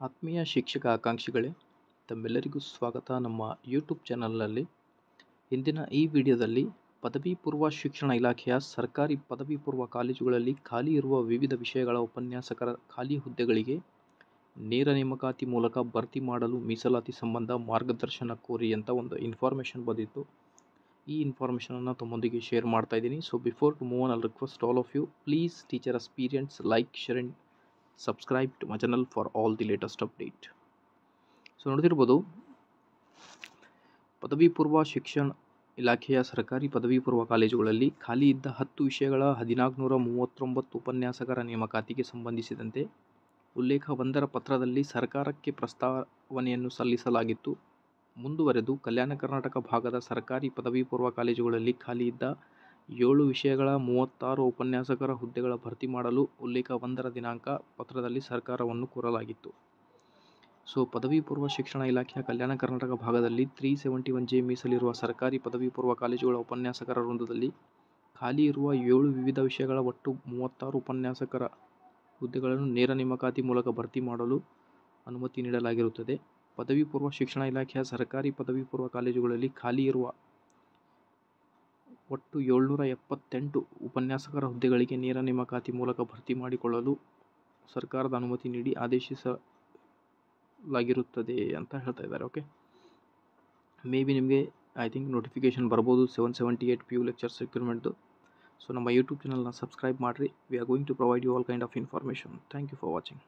ಆತ್ಮೀಯ ಶಿಕ್ಷಕ ಆಕಾಂಕ್ಷಿಗಳೇ, ತಮ್ಮೆಲ್ಲರಿಗೂ ಸ್ವಾಗತ ನಮ್ಮ ಯೂಟ್ಯೂಬ್ ಚಾನಲ್ನಲ್ಲಿ. ಇಂದಿನ ಈ ವಿಡಿಯೋದಲ್ಲಿ ಪದವಿ ಪೂರ್ವ ಶಿಕ್ಷಣ ಇಲಾಖೆಯ ಸರ್ಕಾರಿ ಪದವಿ ಪೂರ್ವ ಕಾಲೇಜುಗಳಲ್ಲಿ ಖಾಲಿ ಇರುವ ವಿವಿಧ ವಿಷಯಗಳ ಉಪನ್ಯಾಸಕರ ಖಾಲಿ ಹುದ್ದೆಗಳಿಗೆ ನೇರ ನೇಮಕಾತಿ ಮೂಲಕ ಭರ್ತಿ ಮಾಡಲು ಮೀಸಲಾತಿ ಸಂಬಂಧ ಮಾರ್ಗದರ್ಶನ ಕೋರಿ ಅಂತ ಒಂದು ಇನ್ಫಾರ್ಮೇಷನ್ ಬಂದಿತ್ತು. ಈ ಇನ್ಫಾರ್ಮೇಷನನ್ನು ತಮ್ಮೊಂದಿಗೆ ಶೇರ್ ಮಾಡ್ತಾ ಇದ್ದೀನಿ. So before to move on, I request all of you, please teacher experience, like, share and subscribe to my channel for all the latest update. So ನೋಡ್ತಿರ್ಬೋದು, ಪದವಿ ಪೂರ್ವ ಶಿಕ್ಷಣ ಇಲಾಖೆಯ ಸರ್ಕಾರಿ ಪದವಿ ಪೂರ್ವ ಕಾಲೇಜುಗಳಲ್ಲಿ ಖಾಲಿ ಇದ್ದ 10 ವಿಷಯಗಳ 1439 ಉಪನ್ಯಾಸಕರ ನೇಮಕಾತಿಗೆ ಸಂಬಂಧಿಸಿದಂತೆ ಉಲ್ಲೇಖ 1ರ ಪತ್ರದಲ್ಲಿ ಸರ್ಕಾರಕ್ಕೆ ಪ್ರಸ್ತಾವನೆಯನ್ನು ಸಲ್ಲಿಸಲಾಗಿತ್ತು. ಮುಂದುವರೆದು ಕಲ್ಯಾಣ ಕರ್ನಾಟಕ ಭಾಗದ ಸರ್ಕಾರಿ ಪದವಿ ಪೂರ್ವ ಕಾಲೇಜುಗಳಲ್ಲಿ ಖಾಲಿ ಇದ್ದ 7 ವಿಷಯಗಳ 36 ಉಪನ್ಯಾಸಕರ ಹುದ್ದೆಗಳ ಭರ್ತಿ ಮಾಡಲು ಉಲ್ಲೇಖ 1ರ ದಿನಾಂಕ ಪತ್ರದಲ್ಲಿ ಸರ್ಕಾರವನ್ನು ಕೋರಲಾಗಿತ್ತು. ಸೊ ಪದವಿ ಪೂರ್ವ ಶಿಕ್ಷಣ ಇಲಾಖೆಯ ಕಲ್ಯಾಣ ಕರ್ನಾಟಕ ಭಾಗದಲ್ಲಿ 371J ಮೀಸಲಿರುವ ಸರ್ಕಾರಿ ಪದವಿ ಪೂರ್ವ ಕಾಲೇಜುಗಳ ಉಪನ್ಯಾಸಕರ ವೃಂದದಲ್ಲಿ ಖಾಲಿ ಇರುವ 7 ವಿವಿಧ ವಿಷಯಗಳ ಒಟ್ಟು 36 ಉಪನ್ಯಾಸಕರ ಹುದ್ದೆಗಳನ್ನು ನೇರ ನೇಮಕಾತಿ ಮೂಲಕ ಭರ್ತಿ ಮಾಡಲು ಅನುಮತಿ ನೀಡಲಾಗಿರುತ್ತದೆ. ಪದವಿ ಪೂರ್ವ ಶಿಕ್ಷಣ ಇಲಾಖೆಯ ಸರ್ಕಾರಿ ಪದವಿ ಪೂರ್ವ ಕಾಲೇಜುಗಳಲ್ಲಿ ಖಾಲಿ ಇರುವ ಒಟ್ಟು 778 ಉಪನ್ಯಾಸಕರ ಹುದ್ದೆಗಳಿಗೆ ನೇರ ನೇಮಕಾತಿ ಮೂಲಕ ಭರ್ತಿ ಮಾಡಿಕೊಳ್ಳಲು ಸರ್ಕಾರದ ಅನುಮತಿ ನೀಡಿ ಆದೇಶಿಸಲಾಗಿರುತ್ತದೆ ಅಂತ ಹೇಳ್ತಾ ಇದ್ದಾರೆ. ಓಕೆ, ಮೇ ಬಿ ನಿಮಗೆ ಐ ಥಿಂಕ್ ನೋಟಿಫಿಕೇಶನ್ ಬರ್ಬೋದು 778 PU ಲೆಕ್ಚರ್ಸ್ ರಿಕ್ರೂಟ್ಮೆಂಟ್ದು. ಸೊ ನಮ್ಮ ಯೂಟ್ಯೂಬ್ ಚಾನಲ್ನ ಸಬ್ಸ್ಕ್ರೈಬ್ ಮಾಡಿರಿ. We are going to provide you all kind of information. Thank you for watching.